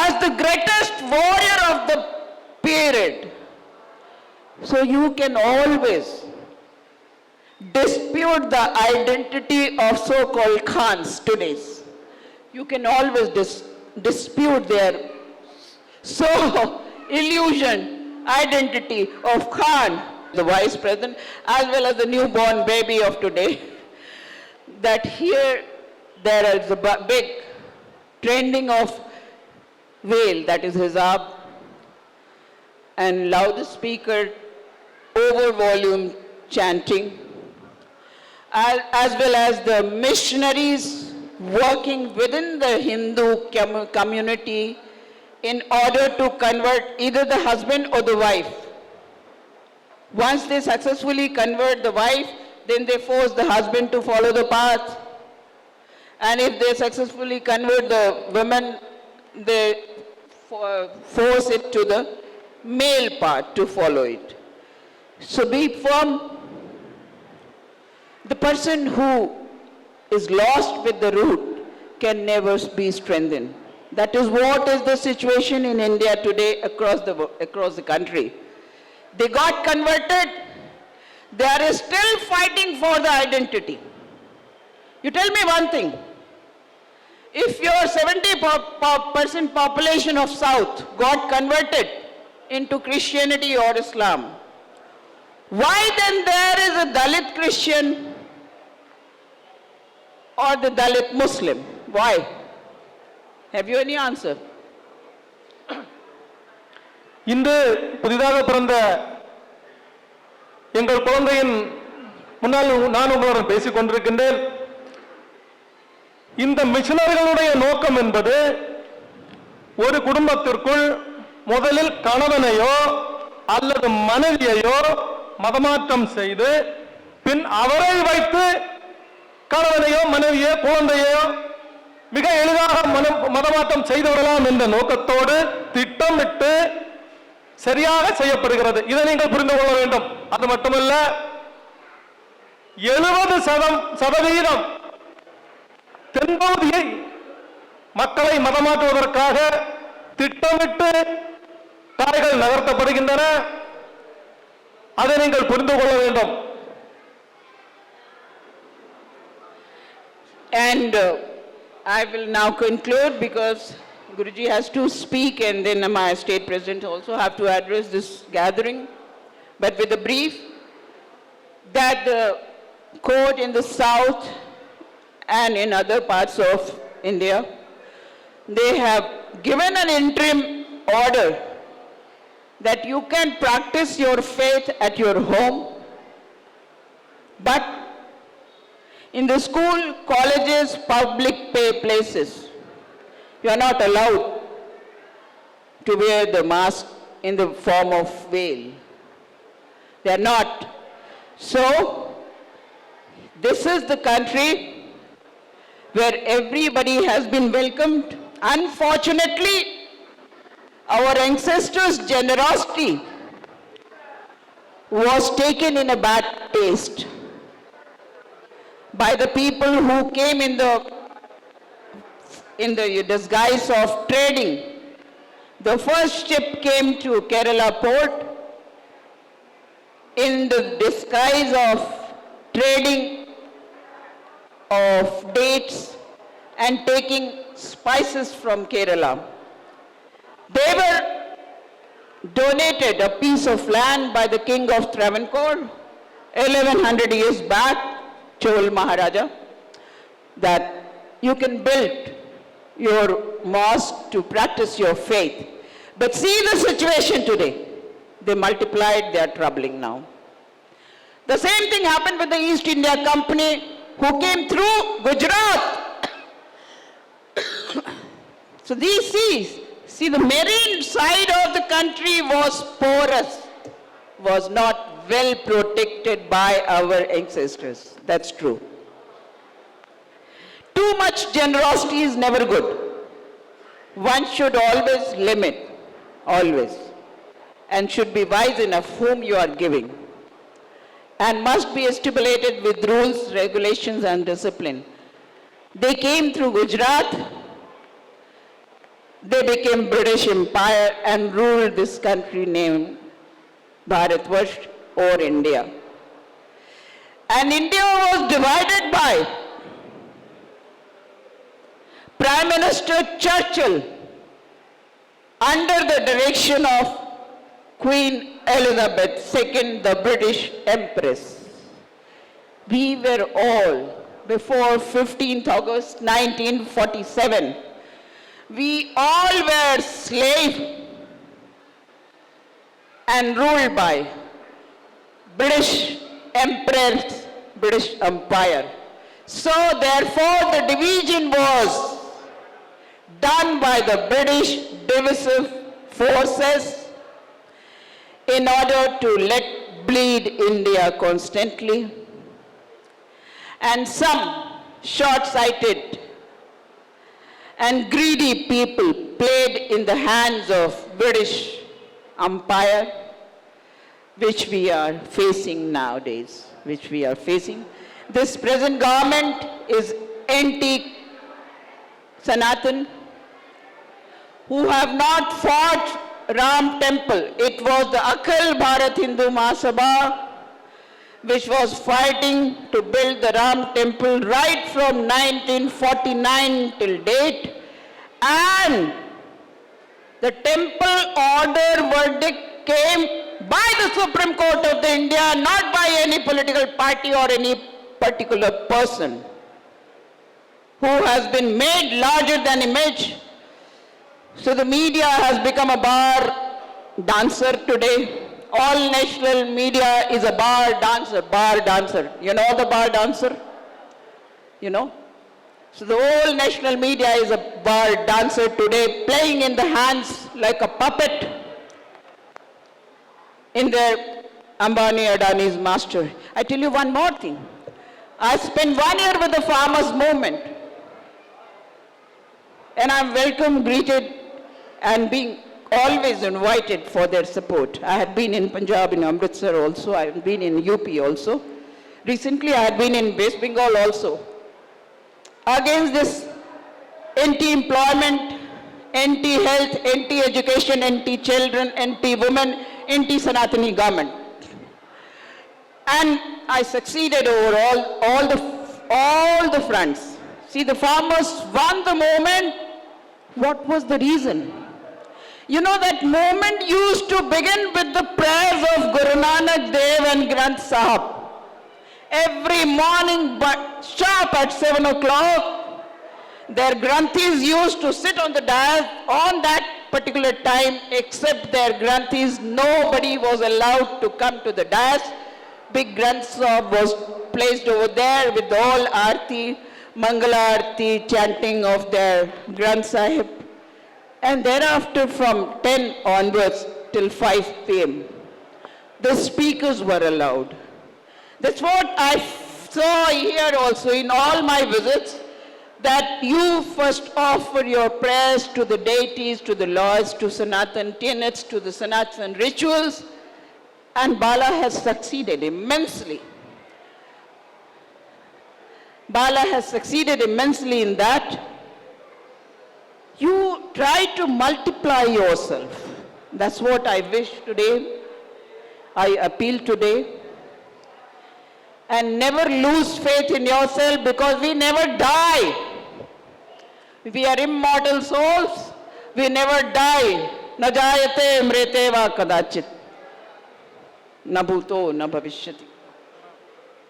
as the greatest warrior of the period. So you can always dispute the identity of so-called Khans today. You can always dispute their so illusion identity of Khan, the vice president, as well as the newborn baby of today, that here there is a big trending of veil, that is hijab, and loudspeaker over volume chanting, as well as the missionaries working within the Hindu community in order to convert either the husband or the wife. Once they successfully convert the wife, then they force the husband to follow the path. And if they successfully convert the woman, they force it to the male part to follow it. So be firm. The person who is lost with the root can never be strengthened. That is what is the situation in India today across the country. They got converted. They are still fighting for the identity. You tell me one thing. If your 70% population of South got converted into Christianity or Islam, why then there is a Dalit Christian or the Dalit Muslim? Why? Have you any answer? இன்று புதிதாக பிறந்த எங்கள் குழந்தையின் முன்னால் நான் உங்களுடன் பேசிக் கொண்டிருக்கின்றேன். இந்த மிஷனரிகளுடைய நோக்கம் என்பது ஒரு குடும்பத்திற்குள் முதலில் கணவனையோ அல்லது மனைவியையோ மதமாற்றம் செய்து பின் அவரை வைத்து கணவனையோ மனைவியோ குழந்தையோ மிக எளிதாக மதமாற்றம் செய்து விடலாம் என்ற நோக்கத்தோடு திட்டமிட்டு சரியாக செய்யப்படுகிறது. இதை நீங்கள் புரிந்து கொள்ள வேண்டும். அது மட்டுமல்ல, 70% தென்பகுதியை மக்களை மதமாற்றுவதற்காக திட்டமிட்டு காய்கள் நகர்த்தப்படுகின்றன. அதை நீங்கள் புரிந்து கொள்ள வேண்டும். And I will now conclude because Guruji has to speak and then my state president also have to address this gathering. But with a brief, that the court in the south and in other parts of India, they have given an interim order that you can practice your faith at your home, but in the school, colleges, public places, you are not allowed to wear the mask in the form of veil. They are not. So, this is the country where everybody has been welcomed. Unfortunately, our ancestors' generosity was taken in a bad taste by the people who came in the disguise of trading. The first ship came to Kerala port in the disguise of trading of dates and taking spices from Kerala. They were donated a piece of land by the king of Travancore 1100 years back, Chol Maharaja, that you can build your mosque to practice your faith. But see the situation today. They multiplied, they are troubling now. The same thing happened with the East India Company who came through Gujarat. So these seas, see the marine side of the country was porous, was not well protected by our ancestors. That's true. Too much generosity is never good. One should always limit, always, and should be wise enough whom you are giving, and must be stipulated with rules, regulations, and discipline. They came through Gujarat. they became British Empire and ruled this country named Bharatvarsh or India. And India was divided by Prime Minister Churchill under the direction of Queen Elizabeth II, the British Empress. We were all, before 15th August 1947, we all were slaves and ruled by British Emperors, British Empire. So therefore the division was done by the British divisive forces in order to let bleed India constantly. And some short-sighted and greedy people played in the hands of British Empire, which we are facing nowadays, This present government is anti-Sanatan, who have not fought Ram Temple. It was the Akhil Bharat Hindu Mahasabha which was fighting to build the Ram Temple right from 1949 till date. And the temple order verdict came by the Supreme Court of the India, not by any political party or any particular person who has been made larger than image. So the media has become a bar dancer today. All national media is a bar dancer. You know the bar dancer? You know? So the whole national media is a bar dancer today, playing in the hands like a puppet in their Ambani Adani's master. I tell you one more thing. I spent 1 year with the farmers' movement, and I'm welcome, greeted, and being always invited for their support. I had been in Punjab, in Amritsar also. I had been in UP also. Recently, I had been in West Bengal also. Against this anti-employment, anti-health, anti-education, anti-children, anti-women, anti-Sanatani government. And I succeeded over all the fronts. See, the farmers won the movement. What was the reason? You know, that movement used to begin with the prayers of Guru Nanak Dev and Granth Sahib. Every morning, but sharp at 7 o'clock, their Granthis used to sit on the dais on that particular time. Except their Granthis, nobody was allowed to come to the dais. Big Granth Sahib was placed over there with all Aarti, Mangala Aarti, chanting of their Granth Sahib. And thereafter, from 10 onwards till 5 p.m., the speakers were allowed. That's what I saw here also in all my visits, that you first offer your prayers to the deities, to the laws, to Sanatan tenets, to the Sanatan rituals, and Bala has succeeded immensely. Bala has succeeded immensely in that. You try to multiply yourself. That's what I wish today. I appeal today. And never lose faith in yourself, because we never die. We are immortal souls. We never die. Na jayate mrete va kadachit. Na bhuto na bhavishyati.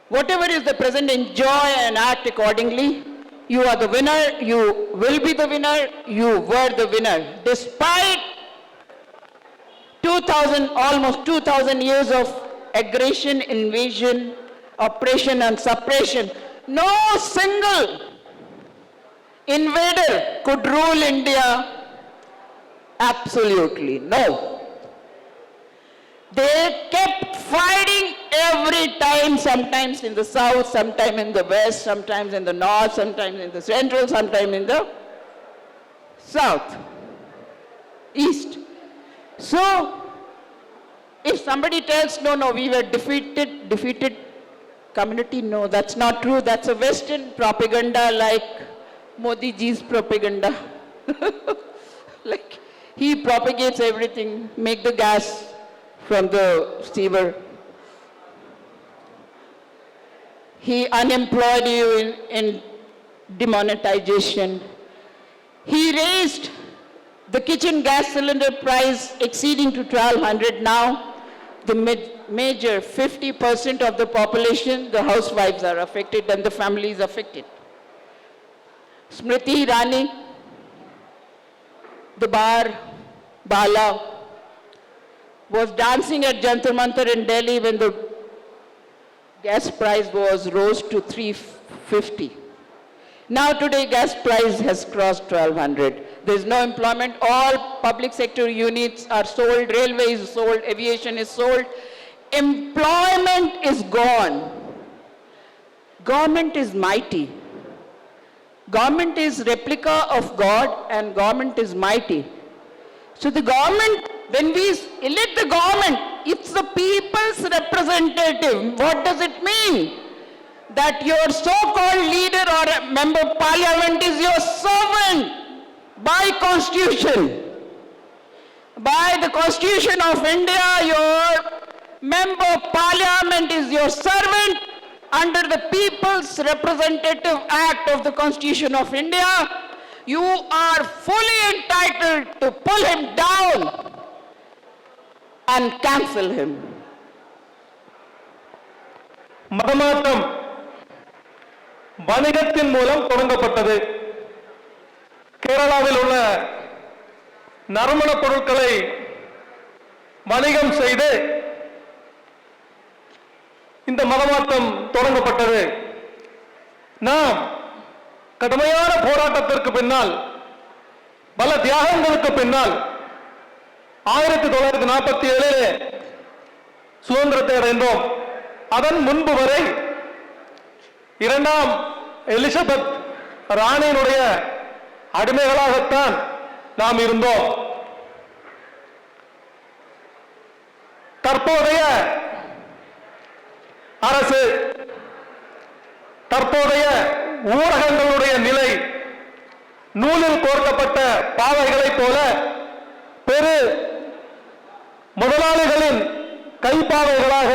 Whatever is the present, enjoy and act accordingly. You are the winner, you will be the winner, you were the winner. Despite almost 2,000 years of aggression, invasion, oppression and suppression, no single invader could rule India. Absolutely no. They kept fighting every time, sometimes in the south, sometimes in the west, sometimes in the north, sometimes in the central, sometimes in the south, east. So, if somebody tells, no, we were defeated community, no, that's not true. That's a Western propaganda, like Modi ji's propaganda. Like, he propagates everything, make the gas from the sewer. He unemployed you in demonetization. He raised the kitchen gas cylinder price exceeding to 1200. Now, the major 50% of the population, the housewives are affected and the families affected. Smriti Irani, the Bala, was dancing at Jantar Mantar in Delhi when the gas price rose to 350. Now today gas price has crossed 1200. There is no employment. All public sector units are sold, railway is sold, aviation is sold. Employment is gone. Government is mighty. Government is replica of God and government is mighty. So the government, when we elect the government, it's the people's representative. What does it mean? That your so-called leader or member of parliament is your servant by constitution. By the Constitution of India, your member of parliament is your servant under the People's Representative Act of the Constitution of India. You are fully entitled to pull him down and cancel him. மதமாற்றம் வணிகத்தின் மூலம் தொடங்கப்பட்டது. கேரளாவில் உள்ள நறுமண பொருட்களை வணிகம் செய்து இந்த மதமாற்றம் தொடங்கப்பட்டது. நாம் கடுமையான போராட்டத்திற்கு பின்னால், பல தியாகங்களுக்கு பின்னால் 1947 சுதந்திரத்தை அடைந்தோம். அதன் முன்பு வரை இரண்டாம் எலிசபெத் ராணியினுடைய அடிமைகளாகத்தான் நாம் இருந்தோம். தற்போதைய அரசு, தற்போதைய ஊடகங்களுடைய நிலை நூலில் கோர்க்கப்பட்ட பாவைகளைப் போல பெரு முதலாளிகளின் கைப்பாவைகளாக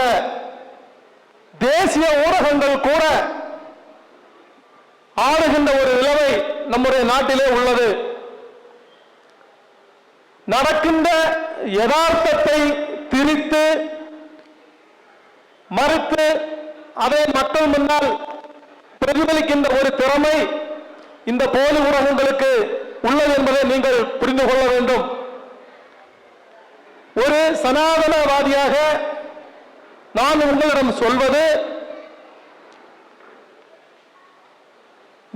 தேசிய ஊடகங்கள் கூட ஆளுகின்ற ஒரு நிலைமை நம்முடைய நாட்டிலே உள்ளது. நடக்கின்ற யதார்த்தத்தை திரித்து மறுத்து அதை மக்கள் முன்னால் பிரதிபலிக்கின்ற ஒரு திறமை இந்த போலி ஊடகங்களுக்கு உள்ளது என்பதை நீங்கள் புரிந்து கொள்ள வேண்டும். ஒரு சனாதனவாதியாக நான் உங்களிடம் சொல்வது,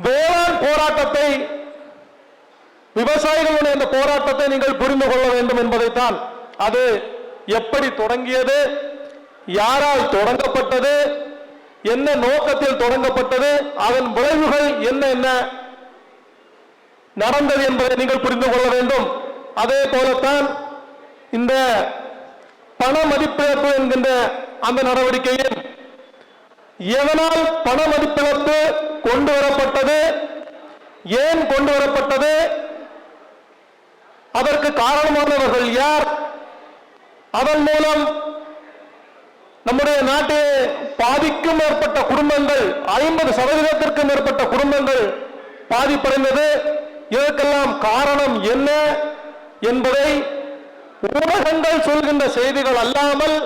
வேளாண் போராட்டத்தை, விவசாயிகளுடைய இந்த போராட்டத்தை நீங்கள் புரிந்து கொள்ள வேண்டும் என்பதைத்தான். அது எப்படி தொடங்கியது, யாரால் தொடங்கப்பட்டது, என்ன நோக்கத்தில் தொடங்கப்பட்டது, அதன் விளைவுகள் என்ன என்ன நடந்தது என்பதை நீங்கள் புரிந்து கொள்ள வேண்டும். அதே போலத்தான் இந்த பண மதிப்பிழப்பு என்கின்ற அந்த நடவடிக்கையும் எதனால் பண மதிப்பிழப்பு கொண்டு வரப்பட்டது, ஏன் கொண்டு வரப்பட்டது, அதற்கு காரணமானவர்கள் யார், அதன் மூலம் நம்முடைய நாட்டில் பாதிக்கும் மேற்பட்ட குடும்பங்கள், 50% மேற்பட்ட குடும்பங்கள் பாதிப்படைந்தது. இதற்கெல்லாம் காரணம் என்ன என்பதை ஊடகங்கள் சொல்கின்ற செய்திகள் அல்லாமல்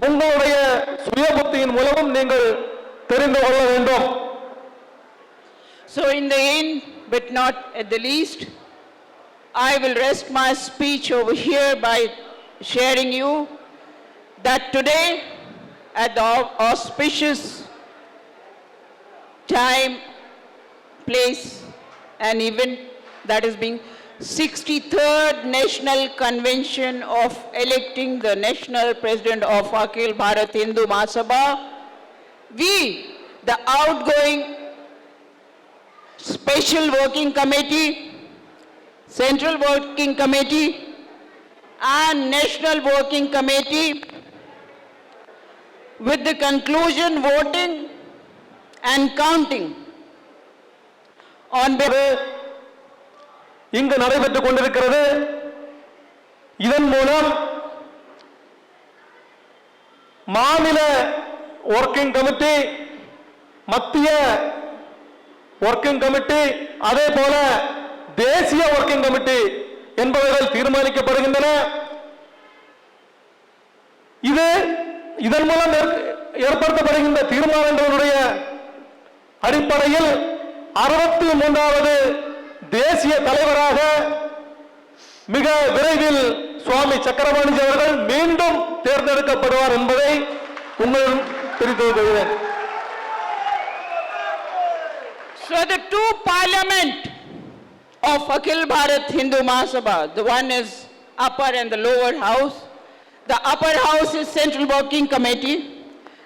உங்களுடைய சுய புத்தியின் மூலமும் நீங்கள் தெரிந்து கொள்ள வேண்டும். So in the end, but not at the least, I will rest my speech over here by sharing you that today, at the auspicious time, place, and event that is being 63rd National Convention of electing the National President of Akhil Bharat Hindu Mahasabha, we, the outgoing Special Working Committee, Central Working Committee, and National Working Committee, with the conclusion voting and counting on இங்கு நடைபெற்றுக் கொண்டிருக்கிறது. இதன் மூலம் மாநில working committee, மத்திய working committee, அதே போல தேசிய ஒர்க்கிங் கமிட்டி என்பவைகள் தீர்மானிக்கப்படுகின்றன. இதன் மூலம் ஏற்படுத்தப்படுகின்ற தீர்மானங்களுடைய அடிப்படையில் 63வது தேசிய தலைவராக மிக விரைவில் சுவாமி சக்கரபாணிஜி அவர்கள் மீண்டும் தேர்ந்தெடுக்கப்படுவார் என்பதை உங்களிடம் தெரிவித்துக் கொள்கிறேன். So the two parliament of Akhil Bharat Hindu Mahasabha, the one is upper and the lower house. The upper house is Central Working Committee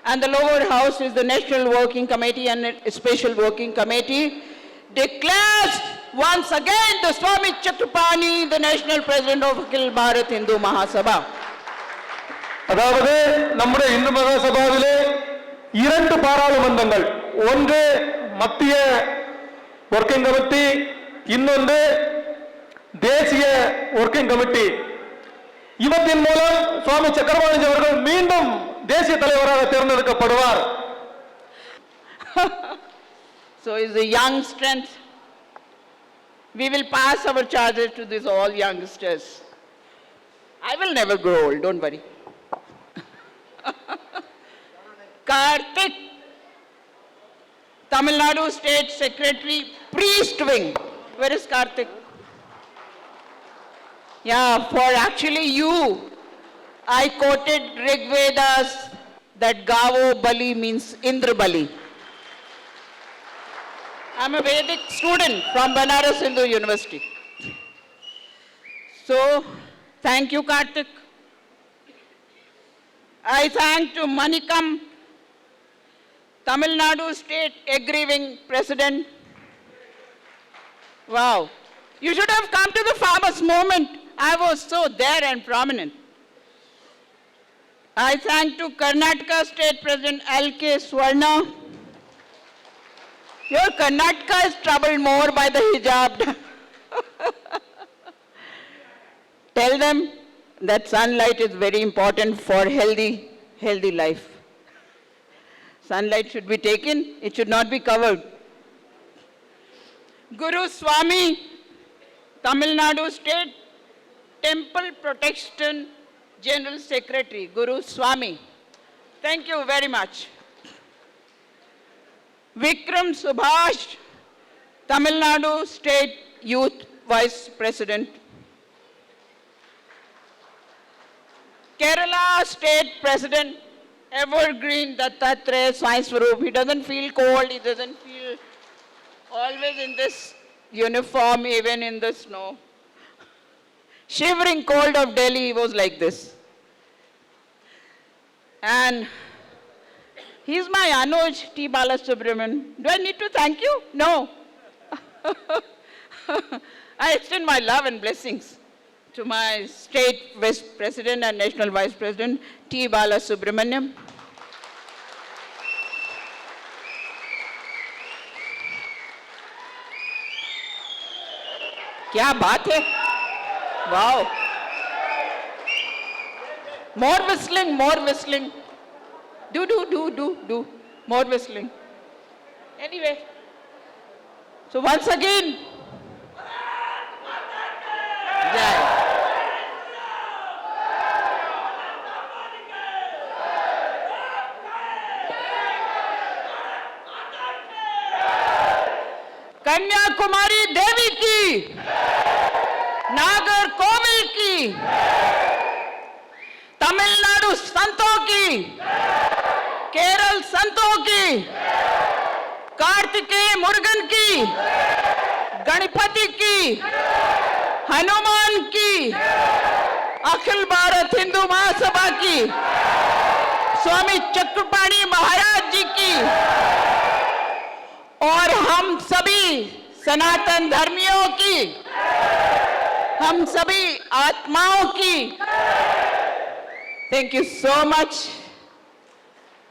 and the lower house is the National Working Committee and a Special Working Committee, declares once again the Swami Chakrapani the National President of Akhil Bharat Hindu Mahasabha. அதாவது நம்முடைய இந்து மகாசபாவிலே 2 பாராளுமன்றங்கள், ஒன்று மத்திய working committee, இன்னொன்று தேசிய working committee. இவற்றின் மூலம் சுவாமி சக்கரபாணிஜி அவர்கள் மீண்டும் தேசிய தலைவராக தேர்ந்தெடுக்கப்படுவார். So is the young strength. We will pass our charges to these all youngsters. I will never grow old, don't worry. Karthik, Tamil Nadu State Secretary, Priest Wing. Where is Karthik? Yeah, for actually you, I quoted Rig Vedas that Gavo Bali means Indra Bali. I'm a Vedic student from Banaras Hindu University. So, thank you, Karthik. I thank to Manikam, Tamil Nadu State Agri Wing President. Wow. You should have come to the farmers' movement. I was so there and prominent. I thank to Karnataka State President L.K. Swarna. Your Karnataka is troubled more by the hijab. Tell them that sunlight is very important for healthy life. Sunlight should be taken, it should not be covered. Guru Swami, Tamil Nadu State Temple Protection General Secretary, Guru Swami. Thank you very much. Vikram Subhash, Tamil Nadu State Youth Vice President. Kerala State President, Evergreen Dattatreya Sai Swarup. He doesn't feel cold, he doesn't feel always in this uniform, even in the snow. Shivering cold of Delhi, he was like this. And he's my Anuj T. Balasubramanian. Do I need to thank you? No. I extend my love and blessings to my State Vice President and National Vice President, T. Balasubramanian. क्या बात है? Wow. More whistling, more whistling. Do. More whistling. Anyway. So once again. Jai. Kanyakumari देवी की, नागरकोविल की, तमिलनाडु संतों की, केरल संतों की, कार्तिकेय मुरुगन की, गणपति की, हनुमान की, अखिल भारत हिंदू महासभा की, स्वामी चक्रपाणी महाराज जी की और हम सभी सनातन धर्मियों की, हम सभी आत्माओं की थैंक यू सो मच.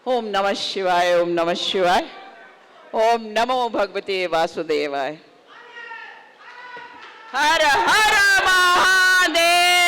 ओम नमः शिवाय, ओम नमः शिवाय, ओम नमो भगवते वासुदेवाय. ஹர ஹர மகாதேவ்.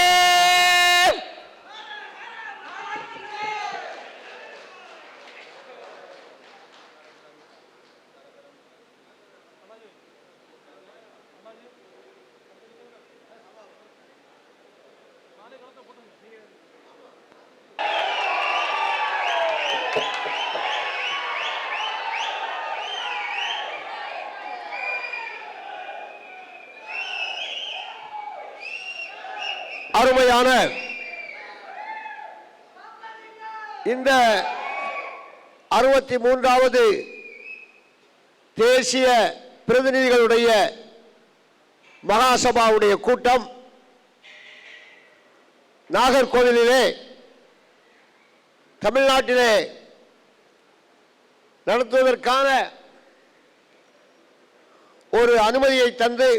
அருமையான இந்த 63வது தேசிய பிரதிநிதிகளுடைய மகாசபாவுடைய கூட்டம் நாகர்கோவிலிலே தமிழ்நாட்டிலே நடத்துவதற்கான ஒரு அனுமதியை தந்து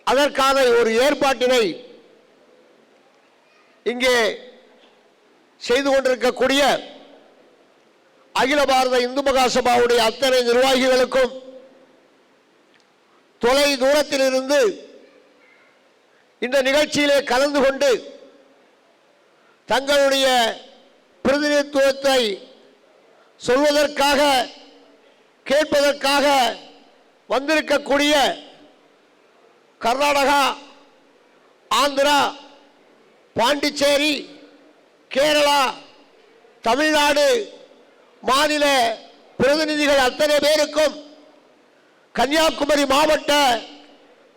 அதற்கான ஒரு ஏற்பாட்டினை இங்கே செய்து கொண்டிருக்கக்கூடிய அகில பாரத இந்து மகாசபாவுடைய அத்தனை நிர்வாகிகளுக்கும் தொலை தூரத்தில் இருந்து இந்த நிகழ்ச்சியிலே கலந்து கொண்டு தங்களுடைய பிரதிநிதித்துவத்தை சொல்வதற்காக கேட்பதற்காக வந்திருக்கக்கூடிய கர்நாடகா, ஆந்திரா, பாண்டிச்சேரி, கேரளா, தமிழ்நாடு மாநில பிரதிநிதிகள் அத்தனை பேருக்கும் கன்னியாகுமரி மாவட்ட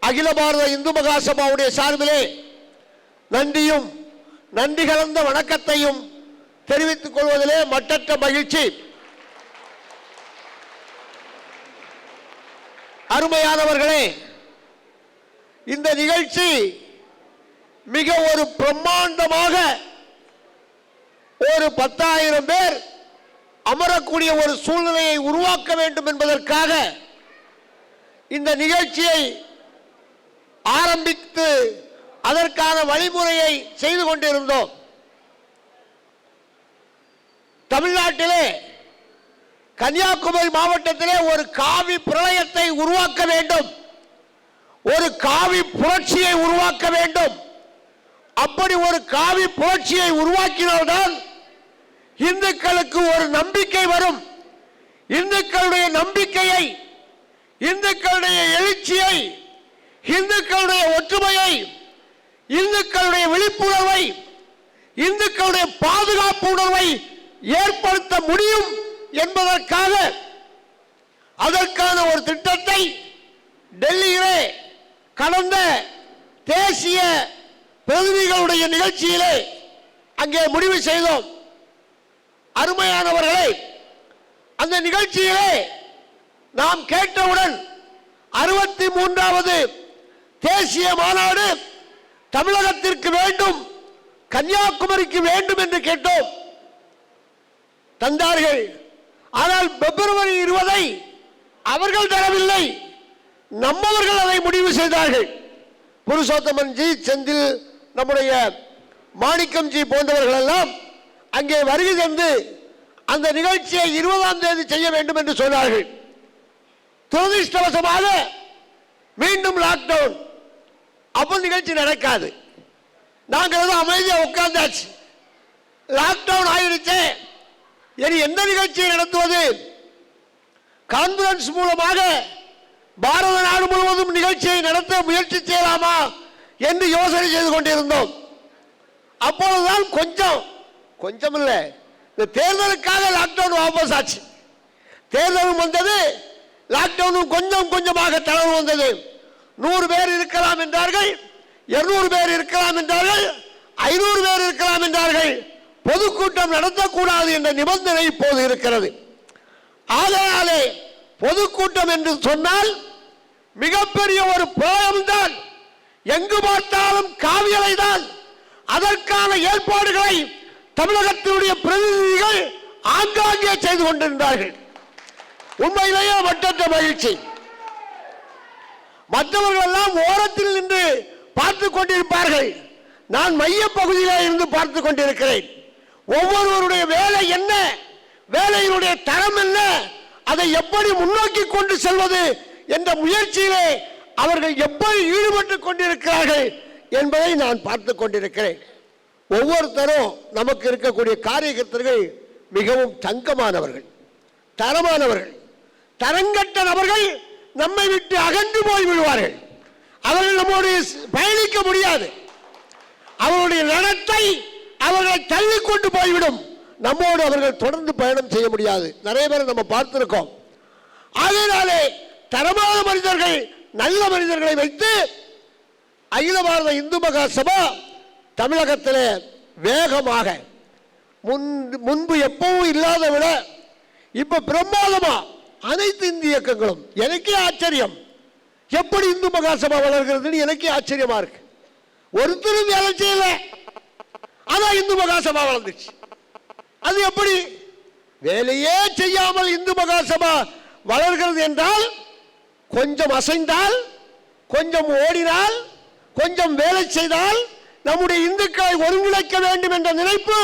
அகில பாரத இந்து மகாசபாவுடைய சார்பிலே நன்றியும் நன்றி கலந்த வணக்கத்தையும் தெரிவித்துக் கொள்வதிலே மட்டற்ற மகிழ்ச்சி. அருமையானவர்களே, இந்த நிகழ்ச்சி மிக ஒரு பிரம்மாண்டமாக ஒரு 10,000 பேர் அமரக்கூடிய ஒரு சூழ்நிலையை உருவாக்க வேண்டும் என்பதற்காக இந்த நிகழ்ச்சியை ஆரம்பித்து அதற்கான வழிமுறையை செய்து கொண்டிருந்தோம். தமிழ்நாட்டிலே கன்னியாகுமரி மாவட்டத்திலே ஒரு காவி பிரளயத்தை உருவாக்க வேண்டும், ஒரு காவி புரட்சியை உருவாக்க வேண்டும். அப்படி ஒரு காவி புரட்சியை உருவாக்கினால்தான் இந்துக்களுக்கு ஒரு நம்பிக்கை வரும். இந்துக்களுடைய நம்பிக்கையை, இந்துக்களுடைய எழுச்சியை, இந்துக்களுடைய ஒற்றுமையை, இந்துக்களுடைய விழிப்புணர்வை, இந்துக்களுடைய பாதுகாப்பு உணர்வை ஏற்படுத்த முடியும் என்பதற்காக அதற்கான ஒரு திட்டத்தை டெல்லியிலே கடந்த தேசிய பிரதிநிதிகளுடைய நிகழ்ச்சியிலே அங்கே முடிவு செய்தோம். அருமையானவர்களே, அந்த நிகழ்ச்சியிலே நாம் கேட்டவுடன் 63வது தேசிய மாநாடு தமிழகத்திற்கு வேண்டும், கன்னியாகுமரிக்கு வேண்டும் என்று கேட்டோம். தந்தார்கள். ஆனால் பிப்ரவரி 20 அவர்கள் தரவில்லை, நம்மவர்கள் அதை முடிவு செய்தார்கள். புருஷோத்தமன் ஜி, செந்தில், நம்முடைய மாணிக்கம் ஜி போன்றவர்கள் எல்லாம் அங்கே வருகை தந்து அந்த நிகழ்ச்சியை 20ஆம் தேதி செய்ய வேண்டும் என்று சொன்னார்கள். துரதிருஷ்டவசமாக மீண்டும் லாக்டவுன். அப்போ நிகழ்ச்சி நடக்காது. நாங்கள் அமைதியா உட்கார்ந்தாச்சு. லாக்டவுன் ஆயிடுச்சு, இனி எந்த நிகழ்ச்சியை நடத்துவது? கான்பரன்ஸ் மூலமாக பாரத நாடு முழுவதும் நிகழ்ச்சியை நடத்த முயற்சி செய்யலாமா என்று யோசனை செய்து கொண்டிருந்தோம். அப்பொழுதுதான் கொஞ்சம் இல்லை, இந்த தேர்தலுக்காக லாக்டவுன் வாபஸ் ஆச்சு. தேர்தலும் வந்தது, லாக்டவுனும் கொஞ்சம் கொஞ்சமாக தளர்வு வந்தது. 100 பேர் இருக்கலாம் என்றார்கள், 200 பேர் இருக்கலாம் என்றார்கள், 500 பேர் இருக்கலாம் என்றார்கள். பொதுக்கூட்டம் நடத்தக்கூடாது என்ற நிபந்தனை இப்போது இருக்கிறது. ஆகையாலே பொதுக்கூட்டம் என்று சொன்னால் மிகப்பெரிய ஒரு பிரளயம்தான். எங்கு பார்த்தாலும் காவியலை தான். அதற்கான ஏற்பாடுகளை தமிழகத்தினுடைய பிரதிநிதிகள் ஆங்காங்கே செய்து கொண்டிருந்தார்கள். உண்மையிலேயே மட்டற்ற மகிழ்ச்சி. மற்றவர்கள் எல்லாம் ஓரத்தில் நின்று பார்த்து கொண்டிருப்பார்கள், நான் மைய பகுதியில் இருந்து பார்த்து கொண்டிருக்கிறேன். ஒவ்வொருவருடைய வேலை என்ன, வேலையினுடைய தரம் என்ன, அதை எப்படி முன்னோக்கி கொண்டு செல்வது என்ற முயற்சியிலே அவர்கள் எப்படி ஈடுபட்டுக் கொண்டிருக்கிறார்கள் என்பதை நான் பார்த்து கொண்டிருக்கிறேன். ஒவ்வொருத்தரும் நமக்கு இருக்கக்கூடிய காரியகர்த்தர்கள் மிகவும் தங்கமானவர்கள், தரமானவர்கள். தரங்கட்ட நபர்கள் நம்மை விட்டு அகன்று போய் விடுவார்கள். அவர்கள் நம்மோடு பயணிக்க முடியாது. அவருடைய நடத்தை அவர்களை தள்ளி கொண்டு போய்விடும். நம்மோடு அவர்கள் தொடர்ந்து பயணம் செய்ய முடியாது. நிறைய பேரை நம்ம பார்த்திருக்கோம். அதனாலே தரமான மனிதர்கள், நல்ல மனிதர்களை வைத்து அகில பாரத இந்து மகா சபா தமிழகத்தில் வேகமாக முன்பு எப்பவும் இல்லாத விட இப்ப பிரம்மாதமா அனைத்து இந்திய இயக்கங்களும், எனக்கே ஆச்சரியம், எப்படி இந்து மகா சபா வளர்கிறதுன்னு எனக்கே ஆச்சரியமா இருக்கு. ஒருத்தரும் வேலை செய்யல, ஆனா இந்து மகா சபா வளர்ந்துச்சு. அது எப்படி? வேலையே செய்யாமல் இந்து மகா சபா வளர்கிறது என்றால், கொஞ்சம் அசைந்தால், கொஞ்சம் ஓடினால், கொஞ்சம் வேலை செய்தால் நம்முடைய இந்துக்களை ஒருங்கிணைக்க வேண்டும் என்ற நினைப்பு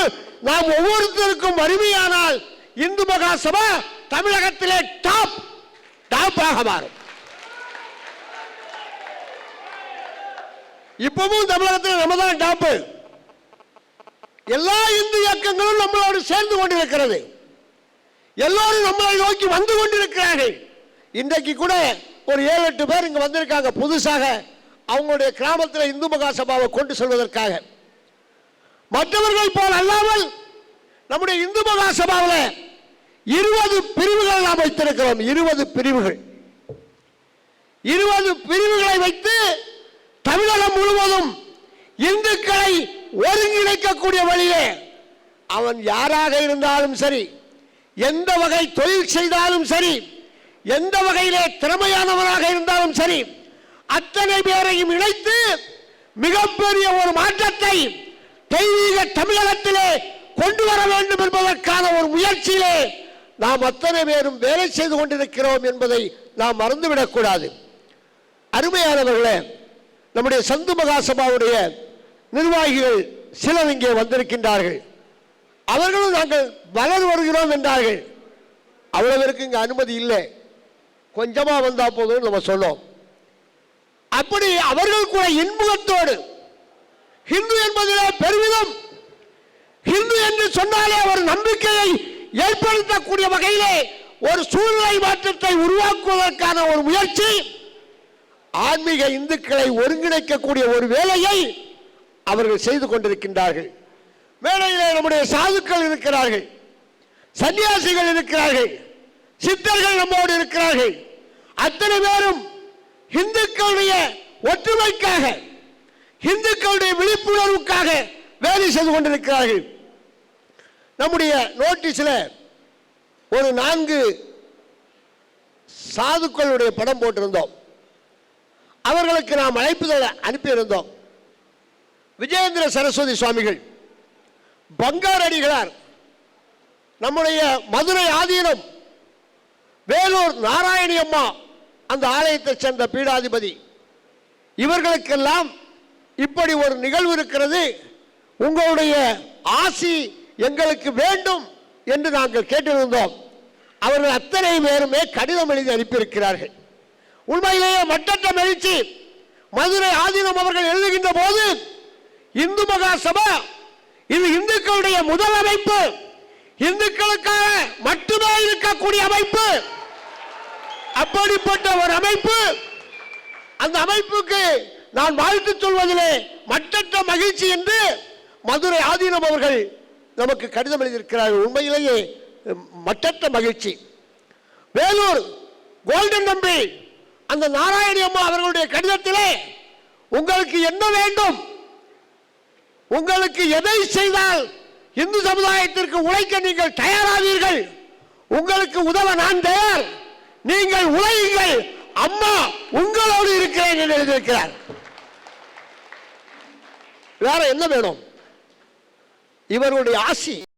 நாம் ஒவ்வொருத்தருக்கும் வறுமையானால் இந்து மகா சபா தமிழகத்திலே டாப்பாக மாறும். இப்பவும் தமிழகத்தில் நம்ம தான் டாப்பு. எல்லா இந்து இயக்கங்களும் நம்மளோடு சேர்ந்து கொண்டிருக்கிறது. எல்லாரும் நம்மளை நோக்கி வந்து கொண்டிருக்கிறார்கள். இன்றைக்கு கூட ஒரு 7-8 பேர் இங்க வந்திருக்காங்க புதுசாக, அவங்களுடைய கிராமத்தில் இந்து மகா சபாவை கொண்டு செல்வதற்காக. மற்றவர்கள் போல் அல்லாமல் நம்முடைய இந்து மகா சபாவில் 20 பிரிவுகள் நாம் வைத்திருக்கிறோம். 20 பிரிவுகள், 20 பிரிவுகளை வைத்து தமிழகம் முழுவதும் இந்துக்களை ஒருங்கிணைக்கக்கூடிய வழியே அவன் யாராக இருந்தாலும் சரி, எந்த வகை தொழில் செய்தாலும் சரி, எந்த வகையிலே திறமையானவராக இருந்தாலும் சரி, அத்தனை பேரையும் இணைத்து மிகப்பெரிய ஒரு மாற்றத்தை தெய்வீக தமிழகத்திலே கொண்டு வர வேண்டும் என்பதற்கான ஒரு முயற்சியிலே நாம் அத்தனை பேரும் வேலை செய்து கொண்டிருக்கிறோம் என்பதை நாம் மறந்துவிடக்கூடாது. அருமையானவர்களே, நம்முடைய சந்து மகா சபாவுடைய நிர்வாகிகள் சிலர் இங்கே வந்திருக்கின்றார்கள். அவர்களும் நாங்கள் வளர் வருகிறோம் என்றார்கள். அவ்வளவிற்கு இங்கே அனுமதி இல்லை, கொஞ்சமா வந்தா போதும் நம்ம சொன்னோம். அப்படி அவர்கள் கூட இன்முகத்தோடு ஹிந்து என்பதிலே பெருமிதம், ஹிந்து என்று சொன்னாலே ஒரு நம்பிக்கையை ஏற்படுத்தக்கூடிய வகையிலே ஒரு சூழ்நிலை மாற்றத்தை உருவாக்குவதற்கான ஒரு முயற்சி, ஆன்மீக இந்துக்களை ஒருங்கிணைக்கக்கூடிய ஒரு வேலையை அவர்கள் செய்து கொண்டிருக்கின்றார்கள். மேடையிலே நம்முடைய சாதுக்கள் இருக்கிறார்கள், சன்னியாசிகள் இருக்கிறார்கள், சித்தர்கள் நம்மோடு இருக்கிறார்கள். அத்தனை பேரும் இந்துக்களுடைய ஒற்றுமைக்காக, இந்துக்களுடைய விழிப்புணர்வுக்காக வேலை செய்து கொண்டிருக்கிறார்கள். நம்முடைய நோட்டீஸில் ஒரு 4 சாதுக்களுடைய படம் போட்டிருந்தோம். அவர்களுக்கு நாம் அழைப்புதல் அனுப்பியிருந்தோம். விஜயேந்திர சரஸ்வதி சுவாமிகள், பங்காரடிகளார், நம்முடைய மதுரை ஆதீனம், வேலூர் நாராயணி அம்மா அந்த ஆலயத்தை சேர்ந்த பீடாதிபதி, இவர்களுக்கெல்லாம் இப்படி ஒரு நிகழ்வு இருக்கிறது, உங்களுடைய ஆசி எங்களுக்கு வேண்டும் என்று நாங்கள் கேட்டிருந்தோம். அவர்கள் அத்தனை பேருமே கடிதம் எழுதி அனுப்பியிருக்கிறார்கள். உண்மையிலேயே மட்டற்ற மகிழ்ச்சி. மதுரை ஆதீனம் அவர்கள் எழுதுகின்ற போது இந்து மகா சபா இது இந்துக்களுடைய முதல் அமைப்பு, இந்துக்களுக்காக மட்டுமே இருக்கக்கூடிய அமைப்பு, அப்படிப்பட்ட ஒரு அமைப்பு. அந்த அமைப்புக்கு நான் வாழ்த்து சொல்வதிலே மட்டற்ற மகிழ்ச்சி என்று மதுரை ஆதீனம் அவர்கள் நமக்கு கடிதம் எழுதியிருக்கிறார்கள். உண்மையிலேயே மட்டற்ற மகிழ்ச்சி. வேலூர் கோல்டன் நம்பி அந்த நாராயணி அம்மா அவர்களுடைய கடிதத்திலே உங்களுக்கு என்ன வேண்டும், உங்களுக்கு எதை செய்தால் இந்து சமுதாயத்திற்கு உழைக்க நீங்கள் தயாராவீர்கள், உங்களுக்கு உதவ நான் தயார், நீங்கள் உழையுங்கள், அம்மா உங்களோடு இருக்கிறேன் என்று எழுதியிருக்கிறார். வேற என்ன வேணும்? இவருடைய ஆசி